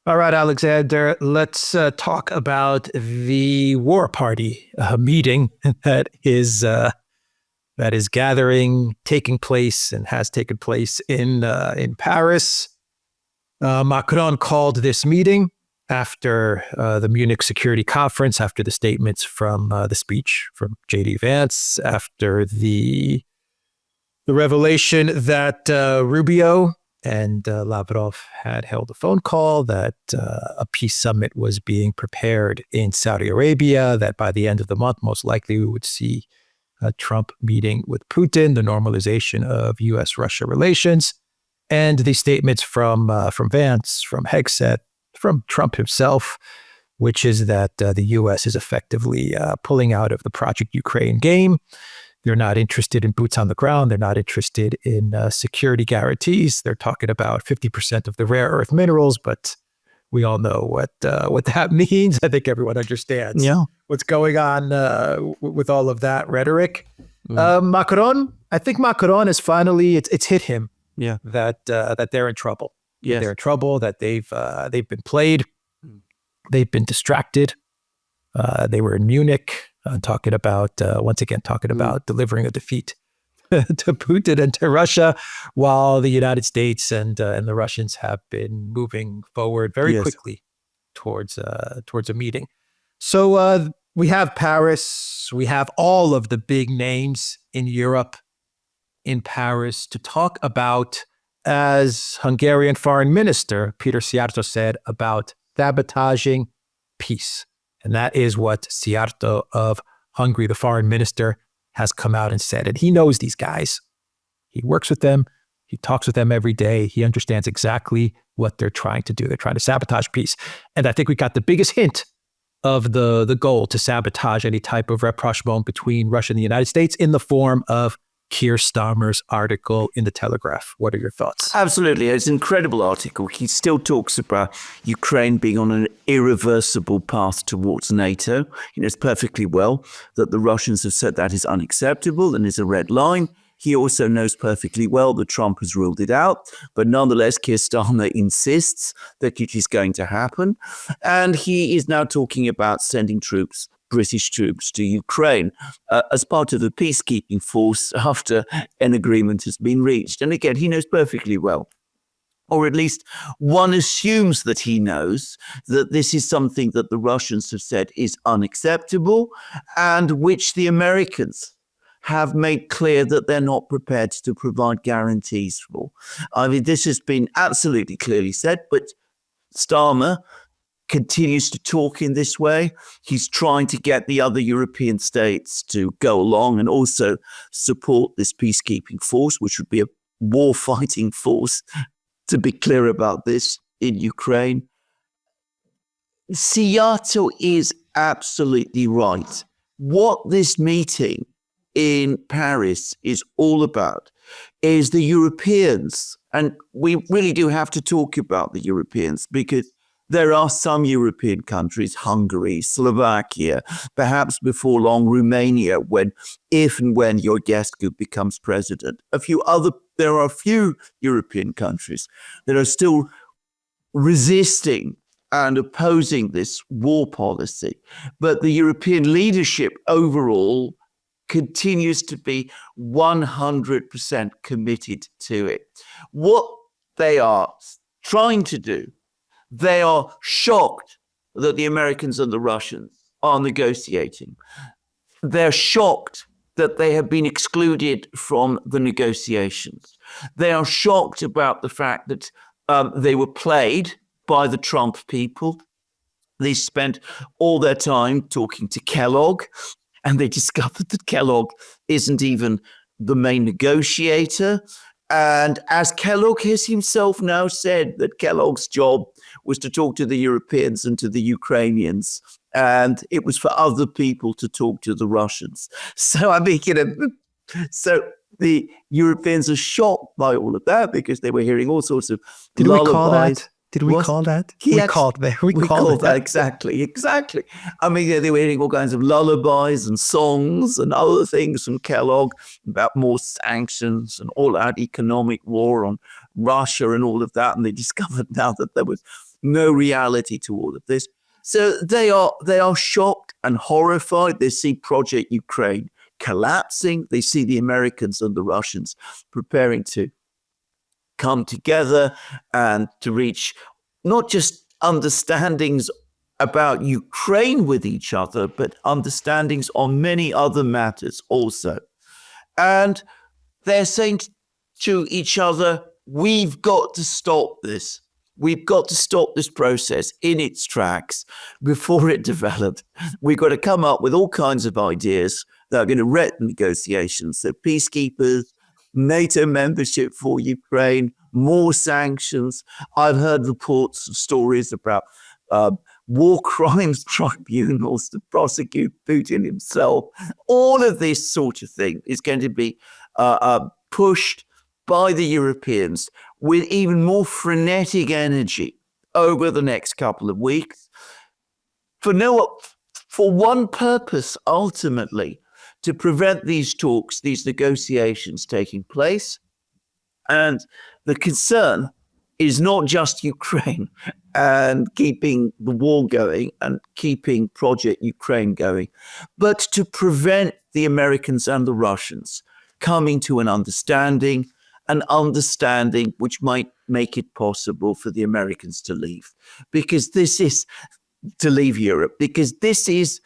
All right, Alexander, let's talk about the war party meeting that is taking place and has taken place in Paris. Macron called this meeting after the Munich Security Conference, after the statements from the speech from J.D. Vance, after the revelation that Rubio and Lavrov had held a phone call that a peace summit was being prepared in Saudi Arabia, that by the end of the month, most likely we would see Trump meeting with Putin, the normalization of U.S.-Russia relations, and the statements from Vance, from Hegseth, from Trump himself, which is that the U.S. is effectively pulling out of the Project Ukraine game. They're not interested in boots on the ground. They're not interested in security guarantees. They're talking about 50% of the rare earth minerals, but we all know what that means. I think everyone understands what's going on with all of that rhetoric. Macron, I think Macron is finally, it's hit him that they're in trouble. Yes. They're in trouble, that they've been played. They've been distracted. They were in Munich talking about delivering a defeat to Putin and to Russia, while the United States and the Russians have been moving forward very quickly towards a meeting. So we have Paris, we have all of the big names in Europe in Paris to talk about, as Hungarian Foreign Minister Peter Szijjártó said, about sabotaging peace. And that is what Szijjártó of Hungary, the foreign minister, has come out and said. And he knows these guys. He works with them. He talks with them every day. He understands exactly what they're trying to do. They're trying to sabotage peace. And I think we got the biggest hint of the goal to sabotage any type of rapprochement between Russia and the United States in the form of Keir Starmer's article in The Telegraph. What are your thoughts? Absolutely. It's an incredible article. He still talks about Ukraine being on an irreversible path towards NATO. He knows perfectly well that the Russians have said that is unacceptable and is a red line. He also knows perfectly well that Trump has ruled it out, but nonetheless, Keir Starmer insists that it is going to happen. And he is now talking about sending British troops to Ukraine as part of the peacekeeping force after an agreement has been reached. And again, he knows perfectly well, or at least one assumes that he knows, that this is something that the Russians have said is unacceptable and which the Americans have made clear that they're not prepared to provide guarantees for. I mean, this has been absolutely clearly said, but Starmer continues to talk in this way. He's trying to get the other European states to go along and also support this peacekeeping force, which would be a war-fighting force, to be clear about this, in Ukraine. Szijjártó is absolutely right. What this meeting in Paris is all about is the Europeans, and we really do have to talk about the Europeans, because there are some European countries, Hungary, Slovakia, perhaps before long Romania, if and when Georgescu becomes president. There are a few European countries that are still resisting and opposing this war policy. But the European leadership overall continues to be 100% committed to it. What they are trying to do, they are shocked that the Americans and the Russians are negotiating. They're shocked that they have been excluded from the negotiations. They are shocked about the fact that they were played by the Trump people. They spent all their time talking to Kellogg, and they discovered that Kellogg isn't even the main negotiator. And as Kellogg has himself now said, that Kellogg's job was to talk to the Europeans and to the Ukrainians, and it was for other people to talk to the Russians. So I mean, so the Europeans are shocked by all of that, because they were hearing all sorts of lullabies. Did we call that? We called that. Exactly. I mean, they were hearing all kinds of lullabies and songs and other things from Kellogg about more sanctions and all out economic war on Russia and all of that. And they discovered now that there was no reality to all of this. So they are shocked and horrified. They see Project Ukraine collapsing. They see the Americans and the Russians preparing to come together and to reach not just understandings about Ukraine with each other, but understandings on many other matters also. And they're saying to each other, we've got to stop this. We've got to stop this process in its tracks before it developed. We've got to come up with all kinds of ideas that are going to wreck negotiations. So peacekeepers, NATO membership for Ukraine, more sanctions. I've heard reports of stories about war crimes tribunals to prosecute Putin himself. All of this sort of thing is going to be pushed by the Europeans with even more frenetic energy over the next couple of weeks for one purpose, ultimately, to prevent these talks, these negotiations taking place. And the concern is not just Ukraine and keeping the war going and keeping Project Ukraine going, but to prevent the Americans and the Russians coming to an understanding which might make it possible for the Americans to leave. Because this is to leave Europe, because this is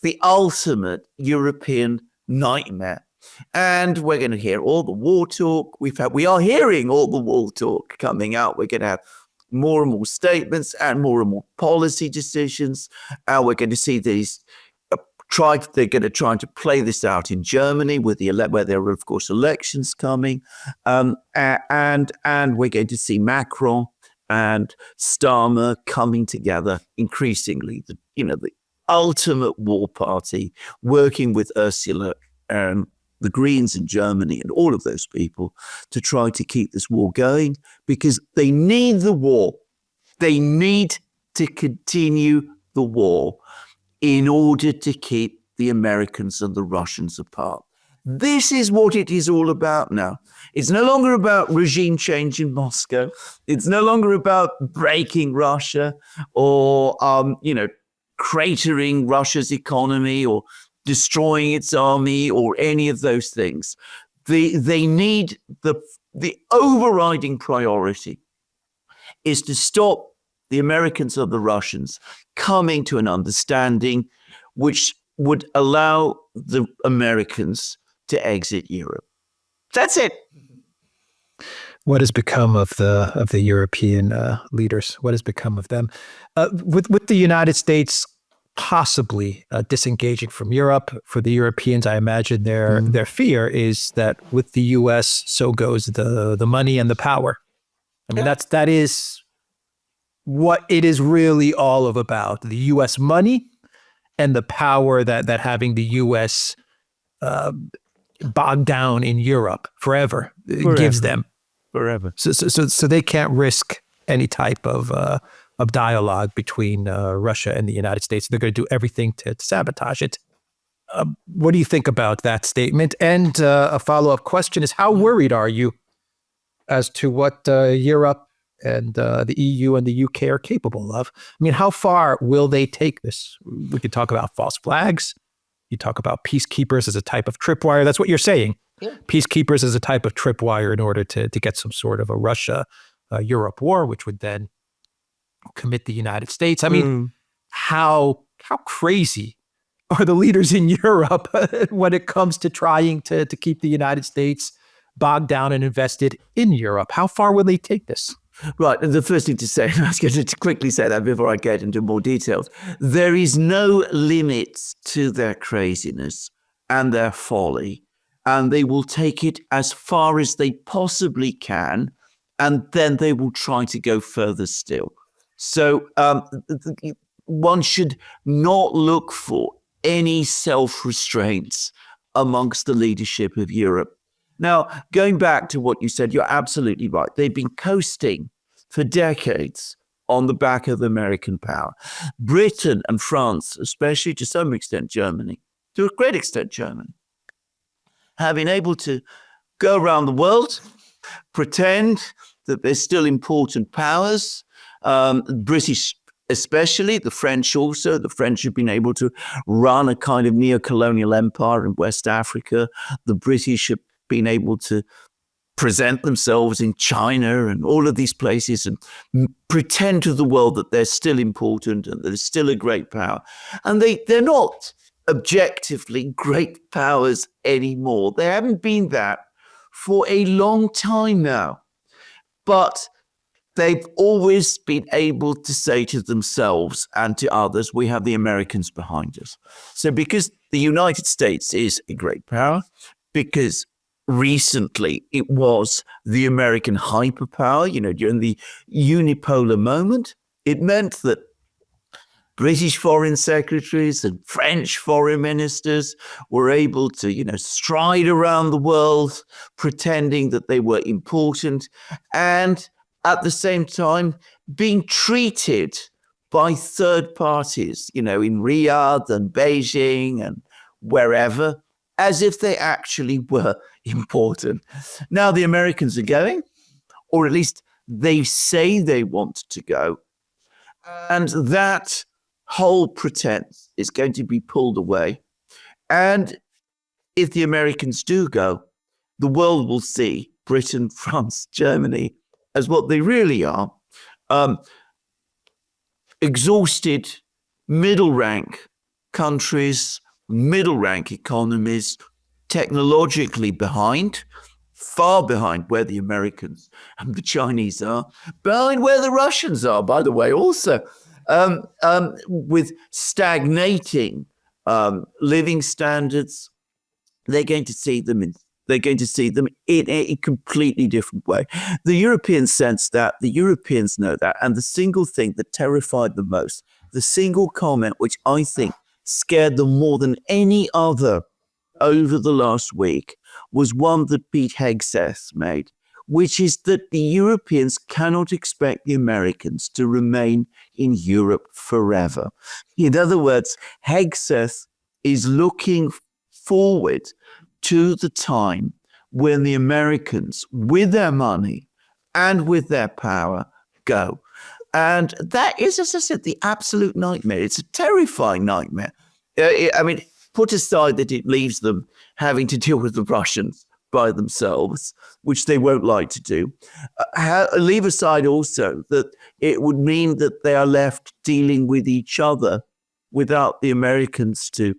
the ultimate European nightmare. And we're going to hear all the war talk. We are hearing all the war talk coming out. We're going to have more and more statements and more policy decisions. And we're going to see these they're going to try to play this out in Germany where there are, of course, elections coming. And we're going to see Macron and Starmer coming together increasingly, the ultimate war party, working with Ursula and the Greens in Germany and all of those people to try to keep this war going, because they need the war. They need to continue the war in order to keep the Americans and the Russians apart. This is what it is all about now. It's no longer about regime change in Moscow. It's no longer about breaking Russia or, cratering Russia's economy or destroying its army or any of those things. They need the overriding priority is to stop the Americans and the Russians coming to an understanding which would allow the Americans to exit Europe. That's it. What has become of the European leaders? What has become of them? With the United States possibly disengaging from Europe, for the Europeans, I imagine their fear is that with the U.S., so goes the money and the power. I mean, that is what it is really all of about: the U.S. money and the power that having the U.S. Bogged down in Europe forever gives them. Forever. So they can't risk any type of dialogue between Russia and the United States. They're going to do everything to sabotage it. What do you think about that statement? And a follow-up question is, how worried are you as to what Europe and the EU and the UK are capable of? I mean, how far will they take this? We could talk about false flags. You talk about peacekeepers as a type of tripwire. That's what you're saying. Yeah. Peacekeepers as a type of tripwire in order to get some sort of a Russia-Europe war, which would then commit the United States. I mean, how crazy are the leaders in Europe when it comes to trying to keep the United States bogged down and invested in Europe? How far will they take this? Right. And the first thing to say, I was going to quickly say that before I get into more details, there is no limits to their craziness and their folly, and they will take it as far as they possibly can, and then they will try to go further still. So one should not look for any self-restraints amongst the leadership of Europe. Now, going back to what you said, you're absolutely right. They've been coasting for decades on the back of American power. Britain and France, especially to some extent Germany, to a great extent Germany, have been able to go around the world, pretend that they're still important powers, British especially, the French also. The French have been able to run a kind of neo-colonial empire in West Africa. The British have been able to present themselves in China and all of these places and pretend to the world that they're still important and they're still a great power. And they're not objectively great powers anymore. They haven't been that for a long time now. But they've always been able to say to themselves and to others, we have the Americans behind us. So because the United States is a great power, because recently it was the American hyperpower, during the unipolar moment, it meant that British foreign secretaries and French foreign ministers were able to, stride around the world, pretending that they were important, and at the same time being treated by third parties, in Riyadh and Beijing and wherever, as if they actually were important. Now the Americans are going, or at least they say they want to go, and that whole pretense is going to be pulled away. And if the Americans do go, the world will see Britain, France, Germany as what they really are, exhausted middle rank countries, middle rank economies, technologically behind, far behind where the Americans and the Chinese are, behind where the Russians are, by the way, also, with stagnating living standards. They're going to see them in a completely different way. The Europeans sense that, the Europeans know that, and the single thing that terrified them most, the single comment which I think scared them more than any other over the last week, was one that Pete Hegseth made, which is that the Europeans cannot expect the Americans to remain in Europe forever. In other words, Hegseth is looking forward to the time when the Americans, with their money and with their power, go. And that is, as I said, the absolute nightmare. It's a terrifying nightmare. Put aside that it leaves them having to deal with the Russians by themselves, which they won't like to do. Leave aside also that it would mean that they are left dealing with each other without the Americans to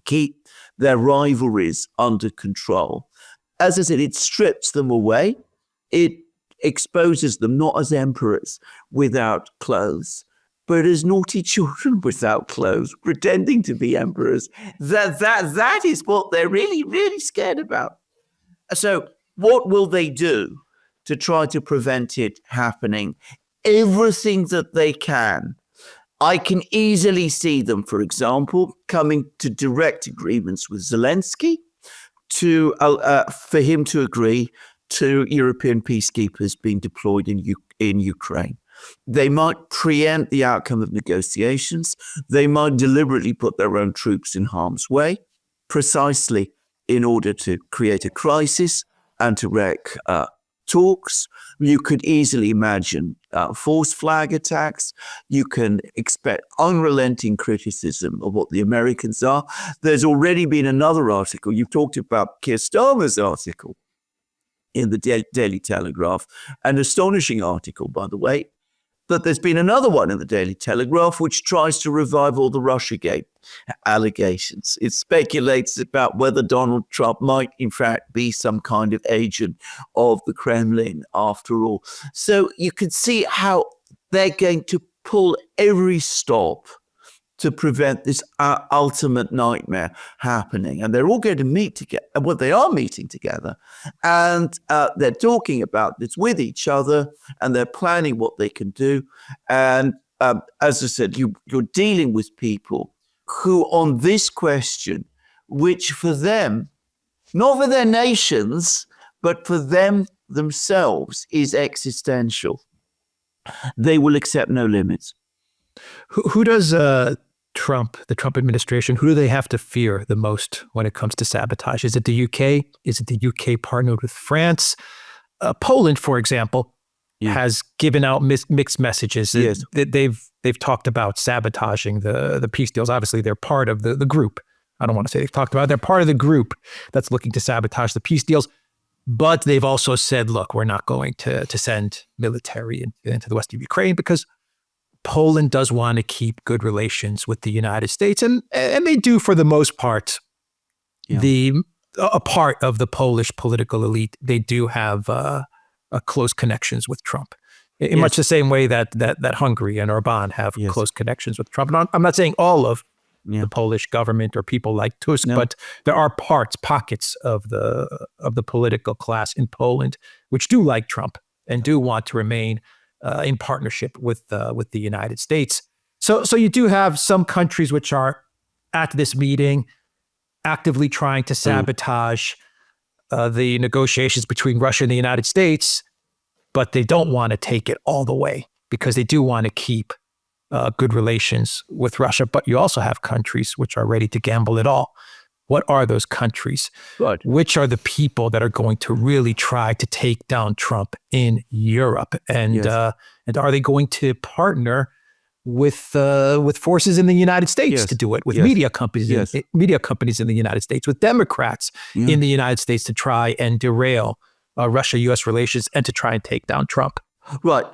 keep their rivalries under control. As I said, it strips them away. It exposes them not as emperors without clothes, but as naughty children without clothes, pretending to be emperors. That is what they're really, really scared about. So what will they do to try to prevent it happening? Everything that they can. I can easily see them, for example, coming to direct agreements with Zelensky for him to agree to European peacekeepers being deployed in Ukraine. They might preempt the outcome of negotiations. They might deliberately put their own troops in harm's way, precisely in order to create a crisis and to wreck talks. You could easily imagine false flag attacks. You can expect unrelenting criticism of what the Americans are. There's already been another article. You've talked about Keir Starmer's article in the Daily Telegraph, an astonishing article, by the way. But there's been another one in the Daily Telegraph which tries to revive all the Russiagate allegations. It speculates about whether Donald Trump might, in fact, be some kind of agent of the Kremlin after all. So you can see how they're going to pull every stop to prevent this ultimate nightmare happening. And they're all going to meet together. Well, they are meeting together. And they're talking about this with each other, and they're planning what they can do. And as I said, you're dealing with people who, on this question, which for them, not for their nations, but for them themselves, is existential, they will accept no limits. Who does the Trump administration, who do they have to fear the most when it comes to sabotage? Is it the UK? Is it the UK partnered with France? Poland, for example, has given out mixed messages. Yes. They've talked about sabotaging the peace deals. Obviously, they're part of the group. I don't want to say they've talked about it. They're part of the group that's looking to sabotage the peace deals. But they've also said, look, we're not going to send military into the west of Ukraine because Poland does want to keep good relations with the United States. And they do, for the most part. A part of the Polish political elite, they do have close connections with Trump, in much the same way that Hungary and Orban have close connections with Trump. And I'm not saying all of the Polish government or people like Tusk, but there are pockets of the political class in Poland which do like Trump and do want to remain in partnership with the United States. So you do have some countries which are at this meeting actively trying to sabotage the negotiations between Russia and the United States, but they don't want to take it all the way because they do want to keep good relations with Russia. But you also have countries which are ready to gamble it all. What are those countries? Right. Which are the people that are going to really try to take down Trump in Europe? And are they going to partner with forces in the United States to do it, with media companies in the United States, with Democrats in the United States to try and derail Russia-U.S. relations and to try and take down Trump? Right.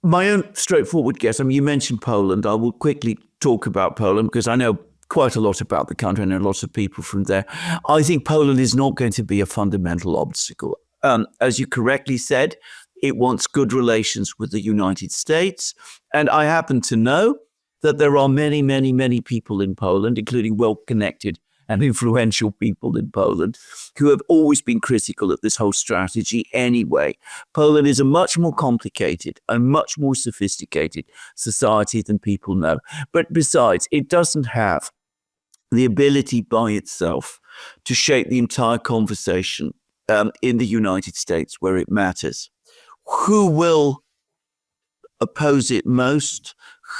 My own straightforward guess, you mentioned Poland. I will quickly talk about Poland because I know quite a lot about the country and a lot of people from there. I think Poland is not going to be a fundamental obstacle. As you correctly said, it wants good relations with the United States. And I happen to know that there are many, many, many people in Poland, including well-connected and influential people in Poland, who have always been critical of this whole strategy anyway. Poland is a much more complicated and much more sophisticated society than people know. But besides, it doesn't have the ability by itself to shape the entire conversation in the United States where it matters. Who will oppose it most?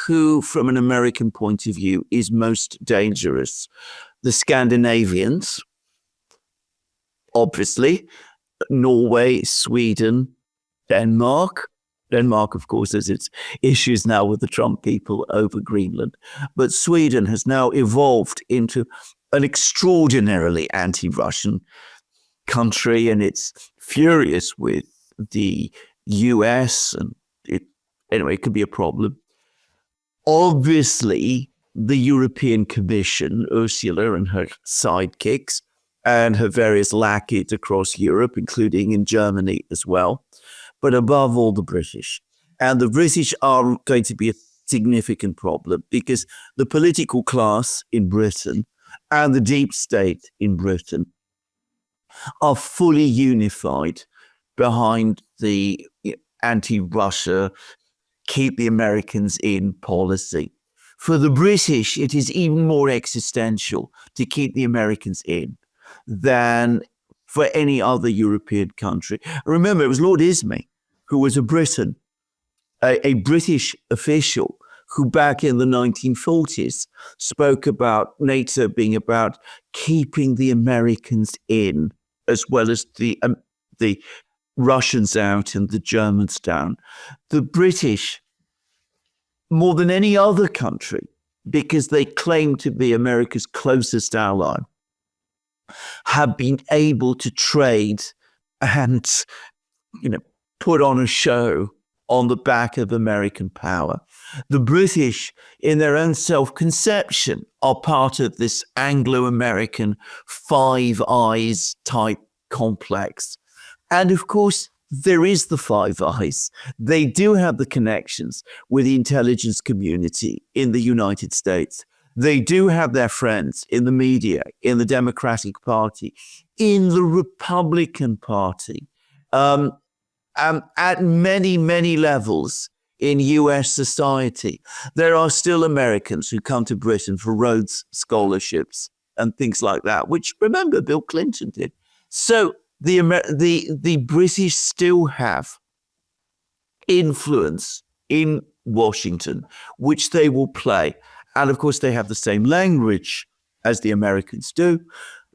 Who, from an American point of view, is most dangerous? The Scandinavians, obviously, Norway, Sweden, Denmark. Denmark, of course, has its issues now with the Trump people over Greenland. But Sweden has now evolved into an extraordinarily anti-Russian country, and it's furious with the US, and it could be a problem. Obviously, the European Commission, Ursula and her sidekicks, and her various lackeys across Europe, including in Germany as well, but above all, the British. And the British are going to be a significant problem because the political class in Britain and the deep state in Britain are fully unified behind the anti-Russia, keep the Americans in policy. For the British, it is even more existential to keep the Americans in than for any other European country. Remember, it was Lord Ismay, who was a Briton, a British official, who back in the 1940s spoke about NATO being about keeping the Americans in, as well as the Russians out and the Germans down. The British, more than any other country, because they claim to be America's closest ally, have been able to trade and, put on a show on the back of American power. The British, in their own self-conception, are part of this Anglo-American Five Eyes type complex. And of course, there is the Five Eyes. They do have the connections with the intelligence community in the United States. They do have their friends in the media, in the Democratic Party, in the Republican Party, at many, many levels in US society. There are still Americans who come to Britain for Rhodes scholarships and things like that, which, remember, Bill Clinton did. So the British still have influence in Washington, which they will play. And of course, they have the same language as the Americans do.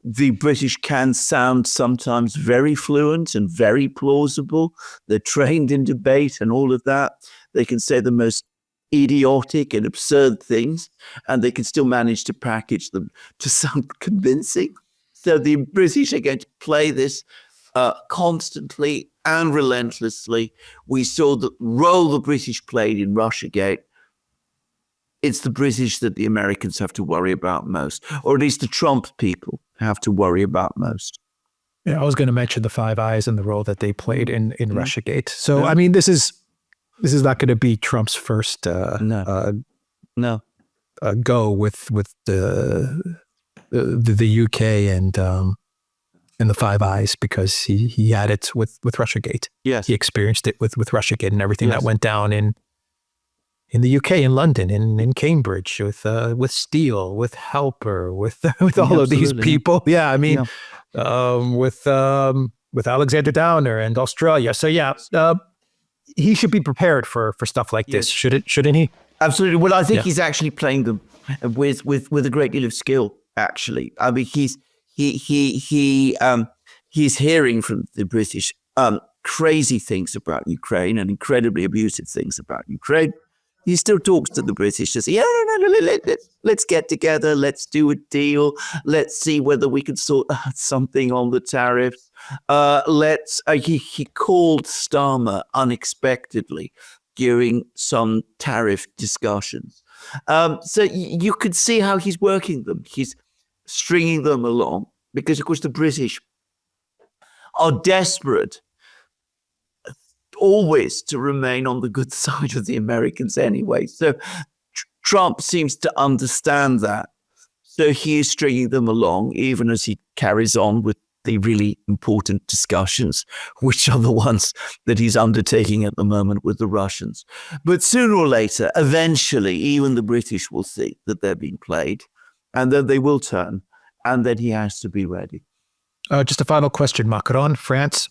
The British can sound sometimes very fluent and very plausible. They're trained in debate and all of that. They can say the most idiotic and absurd things, and they can still manage to package them to sound convincing. So the British are going to play this constantly and relentlessly. We saw the role the British played in Russiagate. It's the British that the Americans have to worry about most, or at least the Trump people have to worry about most. Yeah, I was going to mention the Five Eyes and the role that they played in Russiagate. So, Yeah. I mean, this is not going to be Trump's first No. go with the UK and the Five Eyes, because he had it with Russiagate. Yes. He experienced it with Russiagate and everything Yes. that went down in the UK, in London, in Cambridge, with Steele, with Helper, with all of these people. Yeah, I mean, with Alexander Downer and Australia. So yeah, he should be prepared for stuff like this, shouldn't he? Absolutely. Well, I think he's actually playing them with a great deal of skill. Actually, I mean, he's hearing from the British crazy things about Ukraine and incredibly abusive things about Ukraine. He still talks to the British to say, let's get together, let's do a deal, let's see whether we can sort out something on the tariffs. He called Starmer unexpectedly during some tariff discussions. So you could see how he's working them. He's stringing them along because, of course, the British are desperate always to remain on the good side of the Americans anyway. So Trump seems to understand that. So he is stringing them along, even as he carries on with the really important discussions, which are the ones that he's undertaking at the moment with the Russians. But sooner or later, eventually, even the British will see that they're being played, and then they will turn, and then he has to be ready. Just a final question, Macron, France.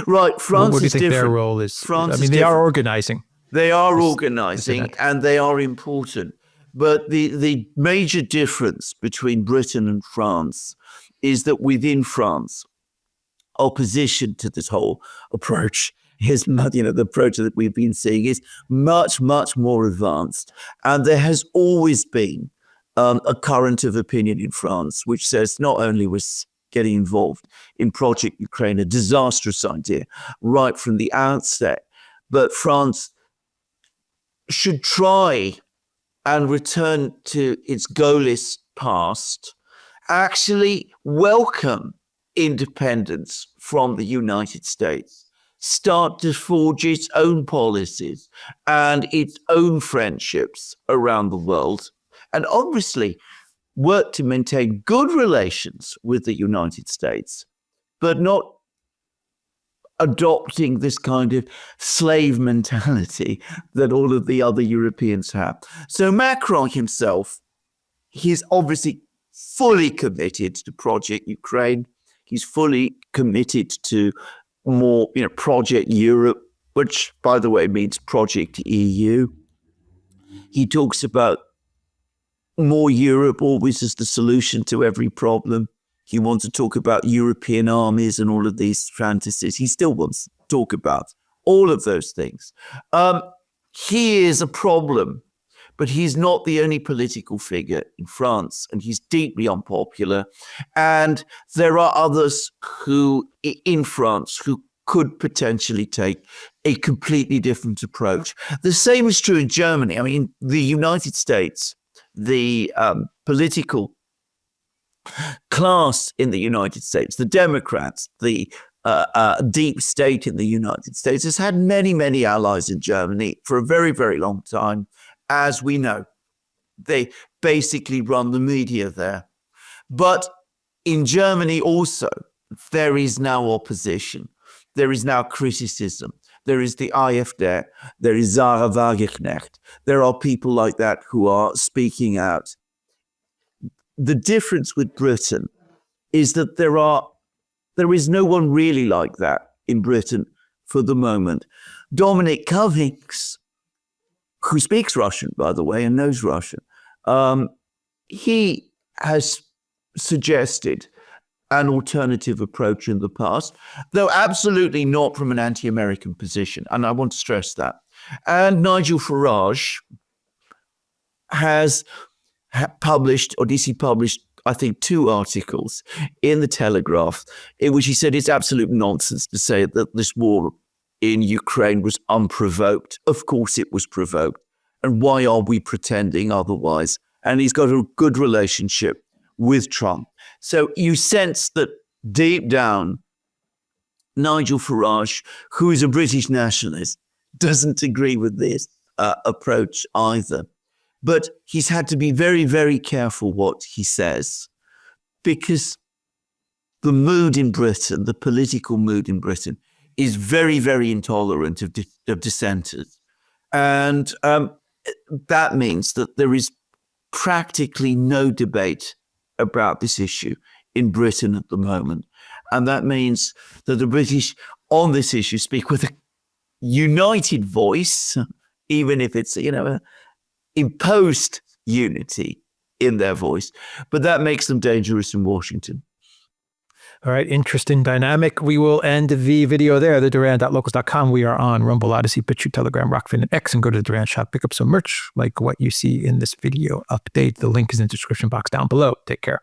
Right, France what do you is think different. their role is? France I mean, is they different. are organizing. They are organizing, and they are important. But the major difference between Britain and France is that within France, opposition to this whole approach is, the approach that we've been seeing is much, much more advanced. And there has always been a current of opinion in France, which says not only was getting involved in Project Ukraine a disastrous idea right from the outset, but France should try and return to its Gaullist past, actually welcome independence from the United States, start to forge its own policies and its own friendships around the world, and obviously work to maintain good relations with the United States, but not adopting this kind of slave mentality that all of the other Europeans have. So Macron himself, he's obviously fully committed to Project Ukraine. He's fully committed to more, Project Europe, which, by the way, means Project EU. He talks about more Europe always as the solution to every problem. He wants to talk about European armies and all of these fantasies. He still wants to talk about all of those things. He is a problem, but he's not the only political figure in France, and he's deeply unpopular. And there are others who, in France, who could potentially take a completely different approach. The same is true in Germany. I mean, the United States, the political class in the United States, the Democrats, the deep state in the United States has had many, many allies in Germany for a very, very long time. As we know, they basically run the media there. But in Germany also, there is now opposition. There is now criticism. There is the AfD. There is Sarah Wagenknecht. There are people like that who are speaking out. The difference with Britain is that there is no one really like that in Britain for the moment. Dominic Cummings, who speaks Russian, by the way, and knows Russian, he has suggested an alternative approach in the past, though absolutely not from an anti-American position. And I want to stress that. And Nigel Farage has published, or DC published, I think, 2 articles in the Telegraph in which he said it's absolute nonsense to say that this war in Ukraine was unprovoked. Of course it was provoked. And why are we pretending otherwise? And he's got a good relationship with Trump. So you sense that deep down, Nigel Farage, who is a British nationalist, doesn't agree with this approach either. But he's had to be very, very careful what he says, because the mood in Britain, the political mood in Britain, is very, very intolerant of dissenters. And that means that there is practically no debate about this issue in Britain at the moment. And that means that the British on this issue speak with a united voice, even if it's, imposed unity in their voice. But that makes them dangerous in Washington. All right, interesting dynamic. We will end the video there, the Duran.locals.com. We are on Rumble, Odyssey, BitChute, Telegram, Rockfin, and X, and go to the Duran shop, pick up some merch like what you see in this video update. The link is in the description box down below. Take care.